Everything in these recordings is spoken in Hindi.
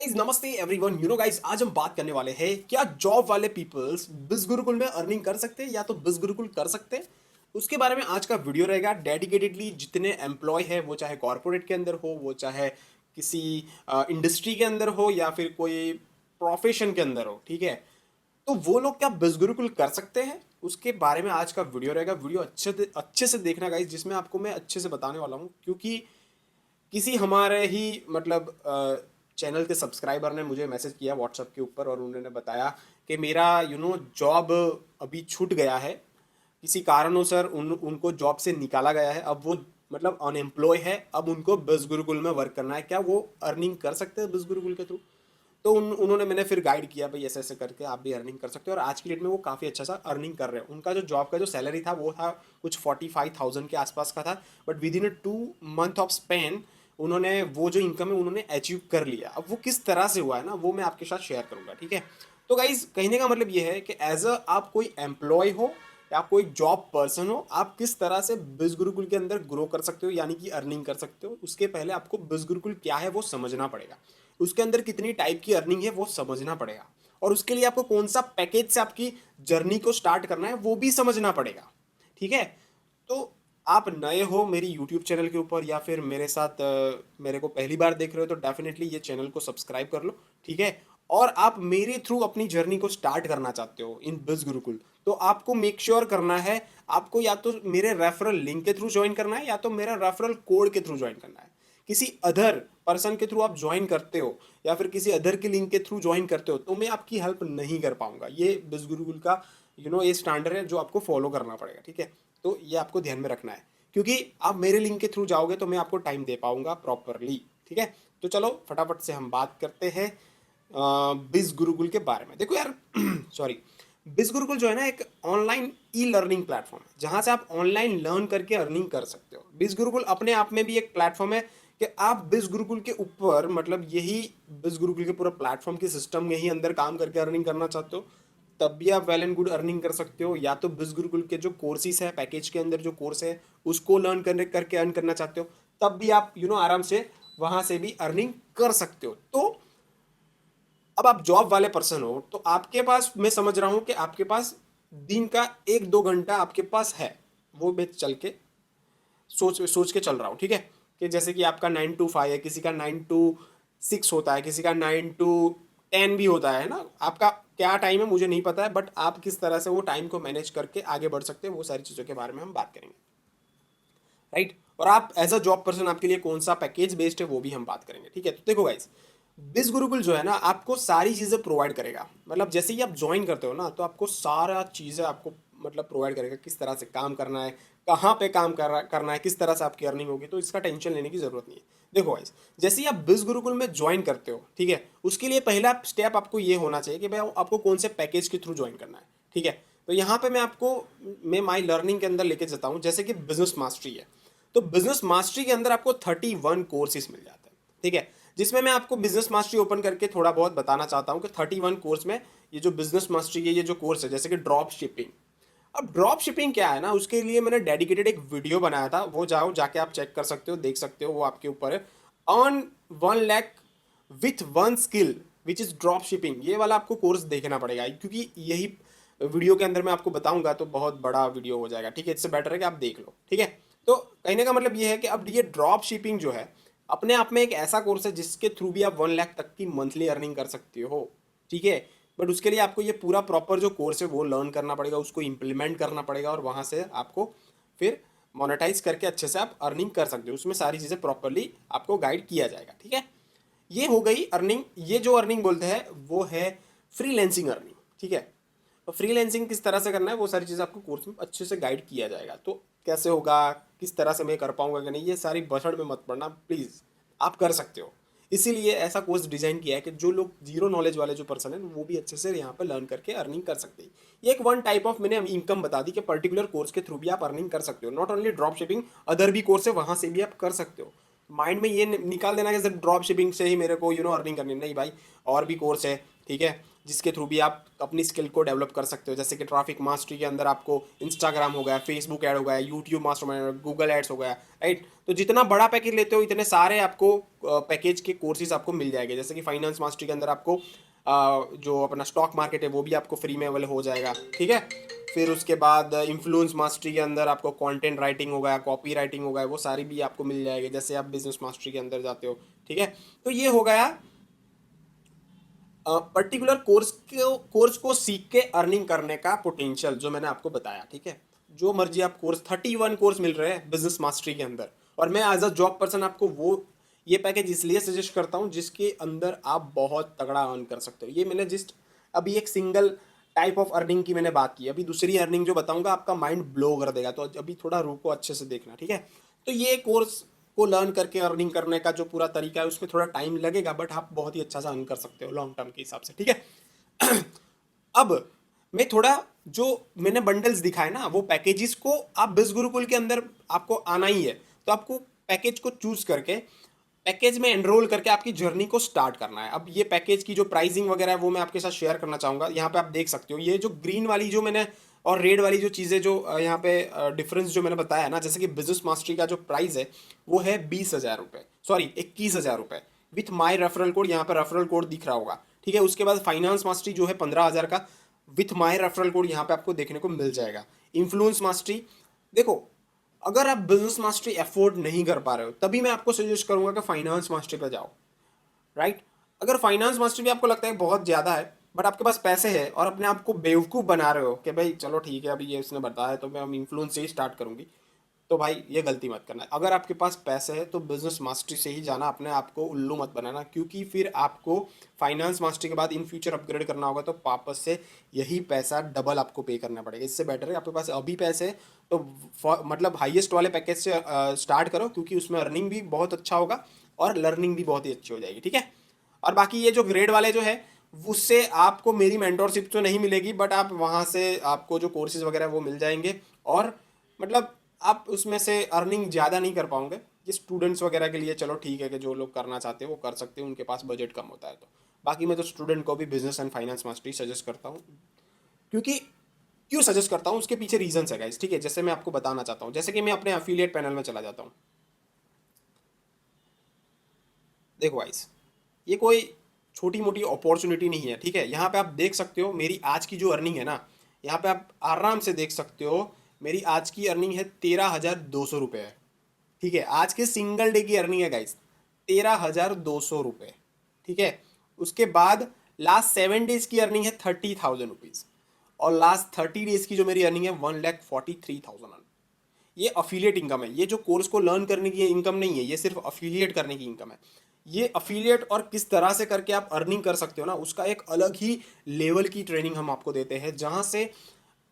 नमस्ते एवरीवन। गाइस, आज हम बात करने वाले हैं क्या जॉब वाले पीपल्स बिज गुरुकुल में अर्निंग कर सकते हैं या तो बिज गुरुकुल कर सकते हैं। उसके बारे में आज का वीडियो रहेगा। डेडिकेटेडली जितने एम्प्लॉय है, वो चाहे कॉर्पोरेट के अंदर हो, वो चाहे किसी इंडस्ट्री के अंदर हो या फिर कोई प्रोफेशन के अंदर हो, ठीक है, तो वो लोग क्या बिज गुरुकुल कर सकते हैं, उसके बारे में आज का वीडियो रहेगा। वीडियो अच्छे से देखना गाइस, जिसमें आपको मैं अच्छे से बताने वाला हूँ, क्योंकि किसी हमारे ही मतलब चैनल के सब्सक्राइबर ने मुझे मैसेज किया व्हाट्सएप के ऊपर और उन्होंने बताया कि मेरा जॉब अभी छूट गया है, किसी कारणों सर उनको जॉब से निकाला गया है, अब वो मतलब अनएम्प्लॉय है, अब उनको बिज गुरुकुल में वर्क करना है, क्या वो अर्निंग कर सकते हैं बिज गुरुकुल के थ्रू। तो उन्होंने मैंने फिर गाइड किया भाई ऐसे ऐसे करके आप भी अर्निंग कर सकते हो, और आज की डेट में वो काफ़ी अच्छा सा अर्निंग कर रहे हैं। उनका जो जॉब का जो सैलरी था वो था कुछ 45,000 के आसपास का था, but with in 2 month of Spain उन्होंने वो जो इनकम है उन्होंने अचीव कर लिया। अब वो किस तरह से हुआ है ना, वो मैं आपके साथ शेयर करूंगा, ठीक है। तो गाइज, कहने का मतलब ये है कि एज अ आप कोई एम्प्लॉय हो या कोई जॉब पर्सन हो, आप किस तरह से बिज गुरुकुल के अंदर ग्रो कर सकते हो, यानी कि अर्निंग कर सकते हो। उसके पहले आपको बिज गुरुकुल क्या है वो समझना पड़ेगा, उसके अंदर कितनी टाइप की अर्निंग है वो समझना पड़ेगा, और उसके लिए आपको कौन सा पैकेज से आपकी जर्नी को स्टार्ट करना है वो भी समझना पड़ेगा, ठीक है। तो आप नए हो मेरी यूट्यूब चैनल के ऊपर या फिर मेरे साथ मेरे को पहली बार देख रहे हो, तो डेफिनेटली ये चैनल को सब्सक्राइब कर लो, ठीक है। और आप मेरे थ्रू अपनी जर्नी को स्टार्ट करना चाहते हो इन बिज गुरुकुल, तो आपको मेक श्योर करना है, आपको या तो मेरे रेफरल लिंक के थ्रू ज्वाइन करना है या तो मेरा रेफरल कोड के थ्रू ज्वाइन करना है। किसी अदर पर्सन के थ्रू आप ज्वाइन करते हो या फिर किसी अदर के लिंक के थ्रू ज्वाइन करते हो, तो मैं आपकी हेल्प नहीं कर पाऊंगा। ये बिज गुरुकुल का ये स्टैंडर्ड है जो आपको फॉलो करना पड़ेगा, ठीक है। तो ये आपको ध्यान में रखना है, क्योंकि आप मेरे लिंक के थ्रू जाओगे तो मैं आपको टाइम दे पाऊंगा प्रॉपरली, ठीक है। तो चलो फटाफट से हम बात करते हैं बिज गुरुकुल के बारे में। देखो यार सॉरी, बिज गुरुकुल जो है ना एक ऑनलाइन ई लर्निंग प्लेटफॉर्म है, जहां से आप ऑनलाइन लर्न करके अर्निंग कर सकते हो। बिज गुरुकुल अपने आप में भी एक प्लेटफॉर्म है कि आप बिज गुरुकुल के ऊपर मतलब यही बिज गुरुकुल के पूरा प्लेटफॉर्म के सिस्टम में ही अंदर काम करके अर्निंग करना चाहते हो, तब भी आप वेल एंड गुड अर्निंग कर सकते हो। या तो बिज गुरुकुल के जो कोर्सेज है, पैकेज के अंदर जो कोर्स है, उसको लर्न करने करके अर्न करना चाहते हो, तब भी आप आराम से वहां से भी अर्निंग कर सकते हो। तो अब आप जॉब वाले पर्सन हो, तो आपके पास मैं समझ रहा हूं कि आपके पास दिन का 1-2 घंटा आपके पास है, वो मैं चल के सोच सोच के चल रहा हूँ, ठीक है। कि जैसे कि आपका 9 to 5 है, किसी का 9 to 6 होता है, किसी का 9 to 10 भी होता है ना। आपका क्या टाइम है मुझे नहीं पता है, बट आप किस तरह से वो टाइम को मैनेज करके आगे बढ़ सकते हैं, वो सारी चीज़ों के बारे में हम बात करेंगे, राइट। और आप एज अ जॉब पर्सन आपके लिए कौन सा पैकेज बेस्ड है वो भी हम बात करेंगे, ठीक है। तो देखो गाइस, बिज गुरुकुल जो है ना आपको सारी चीज़ें प्रोवाइड करेगा। मतलब जैसे ही आप ज्वाइन करते हो ना, तो आपको सारा चीज़ें आपको मतलब प्रोवाइड करेगा, किस तरह से काम करना है, कहाँ पे काम करना है, किस तरह से आपकी अर्निंग होगी। तो इसका टेंशन लेने की ज़रूरत नहीं है। देखो गाइस, जैसे ही आप बिज गुरुकुल में ज्वाइन करते हो, ठीक है, उसके लिए पहला स्टेप आपको ये होना चाहिए कि भाई आपको कौन से पैकेज के थ्रू ज्वाइन करना है, ठीक है। तो यहाँ पे मैं माई लर्निंग के अंदर लेके जाता हूँ, जैसे कि बिजनेस मास्टरी है। तो बिजनेस मास्टरी के अंदर आपको 31 कोर्सेज मिल जाते हैं, ठीक है। जिसमें मैं आपको बिजनेस मास्टरी ओपन करके थोड़ा बहुत बताना चाहता हूँ कि 31 कोर्स में ये जो बिजनेस मास्टरी है, ये जो कोर्स है, जैसे कि ड्रॉप शिपिंग। अब ड्रॉप शिपिंग क्या है ना, उसके लिए मैंने डेडिकेटेड एक वीडियो बनाया था, वो जाके आप चेक कर सकते हो, देख सकते हो, वो आपके ऊपर है। Earn 1 lakh with one skill which is drop shipping, ये वाला आपको कोर्स देखना पड़ेगा, क्योंकि यही वीडियो के अंदर मैं आपको बताऊंगा तो बहुत बड़ा वीडियो हो जाएगा, ठीक है। इससे बेटर है कि आप देख लो, ठीक है। तो कहने का मतलब ये है कि अब ये ड्रॉप शिपिंग जो है अपने आप में एक ऐसा कोर्स है जिसके थ्रू भी आप 1 लाख तक की मंथली अर्निंग कर सकते हो, ठीक है। बट उसके लिए आपको ये पूरा प्रॉपर जो कोर्स है वो लर्न करना पड़ेगा, उसको इम्प्लीमेंट करना पड़ेगा, और वहाँ से आपको फिर मोनेटाइज करके अच्छे से आप अर्निंग कर सकते हो। उसमें सारी चीज़ें प्रॉपरली आपको गाइड किया जाएगा, ठीक है। ये हो गई अर्निंग। ये जो अर्निंग बोलते हैं वो है फ्रीलैंसिंग अर्निंग, ठीक है। तो फ्रीलैंसिंग किस तरह से करना है वो सारी चीज़ें आपको कोर्स में अच्छे से गाइड किया जाएगा। तो कैसे होगा, किस तरह से मैं कर पाऊंगा कि नहीं, ये सारी बसड़ में मत पड़ना प्लीज़, आप कर सकते हो। इसीलिए ऐसा कोर्स डिजाइन किया है कि जो लोग जीरो नॉलेज वाले जो पर्सन है वो भी अच्छे से यहाँ पे लर्न करके अर्निंग कर सकते हैं। ये एक वन टाइप ऑफ मैंने इनकम बता दी कि पर्टिकुलर कोर्स के थ्रू भी आप अर्निंग कर सकते हो। Not only drop shipping, other भी कोर्स है वहाँ से भी आप कर सकते हो। माइंड में ये निकाल देना कि सिर्फ ड्रॉप शिपिंग से ही मेरे को अर्निंग करनी, नहीं भाई, और भी कोर्स है, ठीक है। जिसके थ्रू भी आप अपनी स्किल को डेवलप कर सकते हो। जैसे कि ट्रैफिक मास्टरी के अंदर आपको इंस्टाग्राम हो गया, फेसबुक ऐड हो गया, यूट्यूब मास्टर, गूगल एड्स हो गया, राइट। तो जितना बड़ा पैकेज लेते हो इतने सारे आपको पैकेज के कोर्सेज आपको मिल जाएंगे। जैसे कि फाइनेंस मास्टरी के अंदर आपको जो अपना स्टॉक मार्केट है वो भी आपको फ्री में अवेलेबल हो जाएगा, ठीक है। फिर उसके बाद इन्फ्लुएंस मास्टरी के अंदर आपको कंटेंट राइटिंग हो गया, कॉपी राइटिंग हो गया, वो सारी भी आपको मिल जाएगी जैसे आप बिजनेस मास्टरी के अंदर जाते हो, ठीक है। तो ये हो गया पर्टिकुलर कोर्स को सीख के अर्निंग करने का पोटेंशियल जो मैंने आपको बताया, ठीक है। जो मर्जी आप कोर्स, 31 कोर्स मिल रहे हैं बिजनेस मास्टरी के अंदर, और मैं एज अ जॉब पर्सन आपको वो ये पैकेज इसलिए सजेस्ट करता हूँ जिसके अंदर आप बहुत तगड़ा अर्न कर सकते हो। ये मैंने जस्ट अभी एक सिंगल टाइप ऑफ अर्निंग की मैंने बात की, अभी दूसरी अर्निंग जो बताऊंगा आपका माइंड ब्लो कर देगा। तो अभी थोड़ा रुको, अच्छे से देखना, ठीक है। तो ये कोर्स को लर्न करके अर्निंग करने का जो पूरा तरीका है उसमें थोड़ा टाइम लगेगा, बट आप बहुत ही अच्छा सा अर्न कर सकते हो लॉन्ग टर्म के हिसाब से, ठीक है। अब मैं थोड़ा जो मैंने बंडल्स दिखाए ना वो पैकेजेस को आप बिज गुरुकुल के अंदर आपको आना ही है, तो आपको पैकेज को चूज करके पैकेज में एनरोल करके आपकी जर्नी को स्टार्ट करना है। अब ये पैकेज की जो प्राइसिंग वगैरह है वो मैं आपके साथ शेयर करना चाहूँगा। यहाँ पे आप देख सकते हो ये जो ग्रीन वाली जो मैंने और रेड वाली जो चीज़ें जो यहाँ पे डिफरेंस जो मैंने बताया ना, जैसे कि बिजनेस मास्टरी का जो प्राइस है वो है 20,000 रुपये, सॉरी 21,000 रुपये विथ माई रेफरल कोड। यहाँ पे रेफरल कोड दिख रहा होगा, ठीक है। उसके बाद फाइनेंस मास्टरी जो है 15,000 का विथ माई रेफरल कोड यहाँ पे आपको देखने को मिल जाएगा। इन्फ्लुएंस मास्टरी, देखो अगर आप बिजनेस मास्टरी अफोर्ड नहीं कर पा रहे हो तभी मैं आपको सजेस्ट करूंगा कि फाइनेंस मास्टरी पे जाओ, राइट। अगर फाइनेंस मास्टरी भी आपको लगता है बहुत ज़्यादा है बट आपके पास पैसे है और अपने आप को बेवकूफ़ बना रहे हो कि भाई चलो ठीक है अभी ये उसने बताया तो मैं इन्फ्लुएंस से ही स्टार्ट करूंगी, तो भाई ये गलती मत करना। अगर आपके पास पैसे है तो बिजनेस मास्टरी से ही जाना, अपने आप को उल्लू मत बनाना, क्योंकि फिर आपको फाइनेंस मास्टरी के बाद इन फ्यूचर अपग्रेड करना होगा तो वापस से यही पैसा डबल आपको पे करना पड़ेगा। इससे बेटर है आपके पास अभी पैसे है तो मतलब हाईएस्ट वाले पैकेज से स्टार्ट करो, क्योंकि उसमें अर्निंग भी बहुत अच्छा होगा और लर्निंग भी बहुत ही अच्छी हो जाएगी, ठीक है। और बाकी ये जो ग्रेड वाले जो है उससे आपको मेरी मेंटोरशिप तो नहीं मिलेगी, बट आप वहाँ से आपको जो कोर्सेज वगैरह वो मिल जाएंगे, और मतलब आप उसमें से अर्निंग ज़्यादा नहीं कर पाओगे। ये स्टूडेंट्स वगैरह के लिए चलो ठीक है कि जो लोग करना चाहते हैं वो कर सकते हैं, उनके पास बजट कम होता है। तो बाकी मैं तो स्टूडेंट को भी business and finance mastery suggest करता हूँ, क्योंकि क्यों सजेस्ट करता हूँ उसके पीछे रीजंस है गाइस, ठीक है। जैसे मैं आपको बताना चाहता हूँ, जैसे कि मैं अपने एफिलिएट पैनल में चला जाता हूँ। देखो गाइस, ये कोई छोटी मोटी अपॉर्चुनिटी नहीं है, ठीक है। यहाँ पे आप देख सकते हो मेरी आज की जो अर्निंग है ना, यहाँ पे आप आराम से देख सकते हो मेरी आज की अर्निंग है 13,200 रुपये है, ठीक है। आज के सिंगल डे की अर्निंग है गाइस 13,200 रुपये, ठीक है। उसके बाद लास्ट 7 डेज की अर्निंग है 30,000 रुपीज़, और लास्ट 30 डेज की जो मेरी अर्निंग है 1,43,000। ये अफिलिएट इनकम है। ये जो कोर्स को लर्न करने की इनकम नहीं है, ये सिर्फ अफिलिएट करने की इनकम है। ये अफिलिएट और किस तरह से करके आप अर्निंग कर सकते हो ना, उसका एक अलग ही लेवल की ट्रेनिंग हम आपको देते हैं, जहाँ से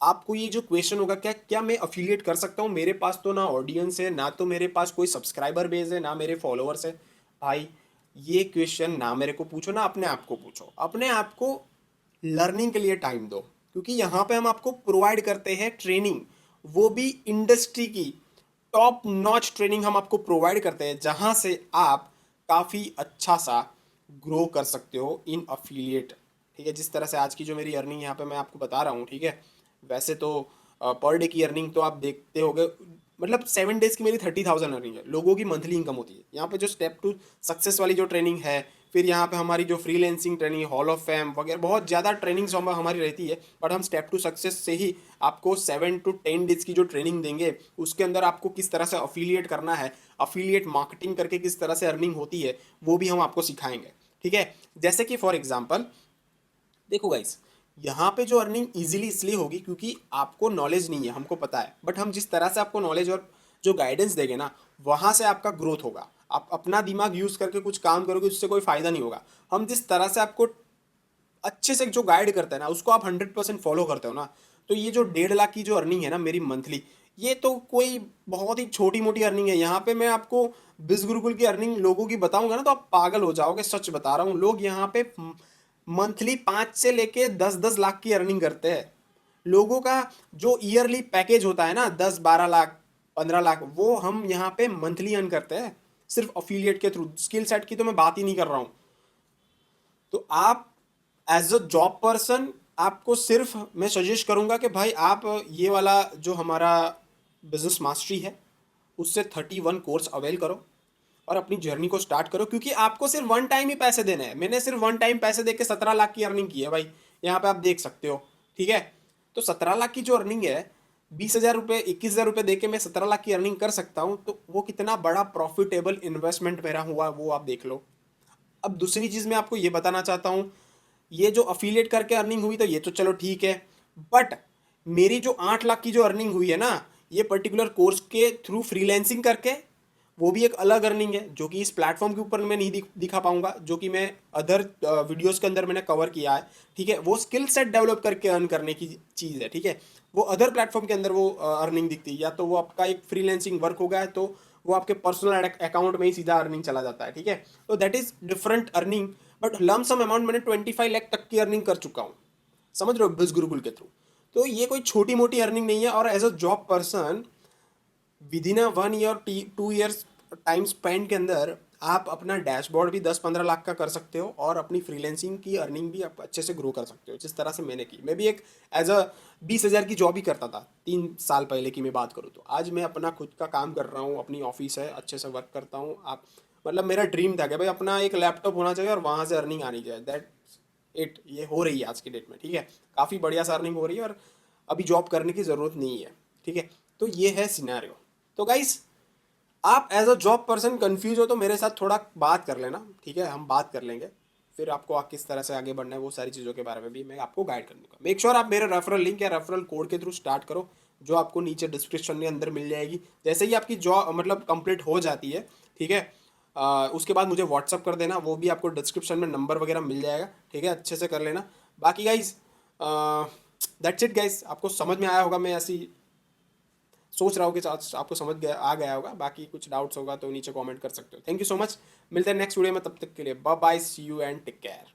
आपको ये जो क्वेश्चन होगा क्या क्या मैं अफिलिएट कर सकता हूँ, मेरे पास तो ना ऑडियंस है, ना तो मेरे पास कोई सब्सक्राइबर बेस है, ना मेरे फॉलोअर्स है। भाई ये क्वेश्चन ना मेरे को पूछो, ना अपने आप को पूछो, अपने आप को लर्निंग के लिए टाइम दो, क्योंकि यहाँ पे हम आपको प्रोवाइड करते हैं ट्रेनिंग, वो भी इंडस्ट्री की टॉप नॉच ट्रेनिंग हम आपको प्रोवाइड करते हैं, जहाँ से आप काफ़ी अच्छा सा ग्रो कर सकते हो इन अफिलिएट, ठीक है। जिस तरह से आज की जो मेरी अर्निंग यहाँ पे मैं आपको बता रहा हूँ, ठीक है। वैसे तो पर डे की अर्निंग तो आप देखते होगे, मतलब 7 डेज की मेरी 30,000 अर्निंग है। लोगों की मंथली इनकम होती है। यहाँ पे जो स्टेप टू सक्सेस वाली जो ट्रेनिंग है, फिर यहाँ पे हमारी जो freelancing training, hall of fame वगैरह बहुत ज़्यादा ट्रेनिंग्स हमारी रहती है, बट हम स्टेप टू सक्सेस से ही आपको 7 to 10 डेज की जो ट्रेनिंग देंगे उसके अंदर आपको किस तरह से अफिलिएट करना है, अफिलिएट मार्केटिंग करके किस तरह से अर्निंग होती है, वो भी हम आपको सिखाएंगे, ठीक है। जैसे कि फॉर एग्जाम्पल देखो गाइस, यहाँ पे जो अर्निंग इजीली इसलिए होगी क्योंकि आपको नॉलेज नहीं है, हमको पता है, बट हम जिस तरह से आपको नॉलेज और जो गाइडेंस देंगे ना, वहाँ से आपका ग्रोथ होगा। आप अपना दिमाग यूज़ करके कुछ काम करोगे उससे कोई फ़ायदा नहीं होगा। हम जिस तरह से आपको अच्छे से जो गाइड करते हैं ना उसको आप 100% फॉलो करते हो ना, तो ये जो 1.5 लाख की जो अर्निंग है ना मेरी मंथली, ये तो कोई बहुत ही छोटी मोटी अर्निंग है। यहाँ पे मैं आपको बिज गुरुकुल की अर्निंग लोगों की बताऊंगा ना तो आप पागल हो जाओगे, सच बता रहा हूँ। लोग यहाँ पे मंथली 5 से लेके 10-10 लाख की अर्निंग करते हैं। लोगों का जो ईयरली पैकेज होता है ना 10-12 लाख 15 लाख, वो हम यहाँ पे मंथली अर्न करते हैं सिर्फ अफिलिएट के थ्रू। स्किल सेट की तो मैं बात ही नहीं कर रहा हूँ। तो आप एज अ जॉब पर्सन आपको सिर्फ मैं सजेस्ट करूंगा कि भाई आप ये वाला जो हमारा बिजनेस मास्टरी है उससे 31 कोर्स अवेल करो और अपनी जर्नी को स्टार्ट करो, क्योंकि आपको सिर्फ वन टाइम ही पैसे देने हैं। मैंने सिर्फ वन टाइम पैसे दे के 17 लाख की अर्निंग की है भाई, यहाँ पे आप देख सकते हो। ठीक है, तो 17 लाख की जो अर्निंग है, 20,000 रुपये 21,000 रुपये दे के मैं 17 लाख की अर्निंग कर सकता हूँ, तो वो कितना बड़ा प्रॉफिटेबल इन्वेस्टमेंट मेरा हुआ वो आप देख लो। अब दूसरी चीज़ मैं आपको ये बताना चाहता हूँ, ये जो अफिलिएट करके अर्निंग हुई तो ये तो चलो ठीक है, बट मेरी जो 8 लाख की जो अर्निंग हुई है ना, ये पर्टिकुलर कोर्स के थ्रू फ्रीलैंसिंग करके, वो भी एक अलग अर्निंग है जो कि इस प्लेटफॉर्म के ऊपर मैं नहीं दिखा पाऊंगा, जो कि मैं अदर वीडियोस के अंदर मैंने कवर किया है। ठीक है, वो स्किल सेट डेवलप करके अर्न करने की चीज़ है। ठीक है, वो अदर प्लेटफॉर्म के अंदर वो अर्निंग दिखती है, या तो वो आपका एक फ्रीलैंसिंग वर्क हो गया है तो वो आपके पर्सनल अकाउंट में ही सीधा अर्निंग चला जाता है। ठीक है, तो that is different earning, but lump sum amount मैंने 25 लाख तक की अर्निंग कर चुका हूँ, समझ रहे हो, बिज गुरुकुल के थ्रू। तो ये कोई छोटी मोटी अर्निंग नहीं है। और as a job person within a 1 year 2 years time spend के अंदर आप अपना डैशबोर्ड भी 10-15 लाख का कर सकते हो और अपनी फ्रीलैंसिंग की अर्निंग भी आप अच्छे से ग्रो कर सकते हो, जिस तरह से मैंने की। मैं भी एक एज अ 20,000 की जॉब ही करता था 3 साल पहले की मैं बात करूँ तो। आज मैं अपना खुद का काम कर रहा हूँ, अपनी ऑफिस है, अच्छे से वर्क करता हूँ। आप मतलब मेरा ड्रीम था कि भाई अपना एक लैपटॉप होना चाहिए और वहाँ से अर्निंग आनी चाहिए, दैट इट। ये हो रही है आज की डेट में। ठीक है, काफ़ी बढ़िया सा अर्निंग हो रही है और अभी जॉब करने की ज़रूरत नहीं है। ठीक है, तो ये है सिनेरियो। तो गाइस, आप as a job person confuse हो तो मेरे साथ थोड़ा बात कर लेना। ठीक है, हम बात कर लेंगे, फिर आपको किस तरह से आगे बढ़ना है वो सारी चीज़ों के बारे में भी मैं आपको गाइड कर दूंगा। मेक श्योर आप मेरे रेफरल लिंक या रेफरल कोड के थ्रू स्टार्ट करो, जो आपको नीचे डिस्क्रिप्शन के अंदर मिल जाएगी। जैसे ही आपकी जॉब मतलब कंप्लीट हो जाती है, ठीक है, उसके बाद मुझे व्हाट्सअप कर देना, वो भी आपको डिस्क्रिप्शन में नंबर वगैरह मिल जाएगा। ठीक है, अच्छे से कर लेना। बाकी गाइज दैट्स इट गाइज, आपको समझ में आया होगा, मैं ऐसी सोच रहा हूँ कि आपको समझ गया आ गया होगा। बाकी कुछ डाउट्स होगा तो नीचे कमेंट कर सकते हो। थैंक यू सो मच, मिलते हैं नेक्स्ट वीडियो में, तब तक के लिए bye bye, see you and take care.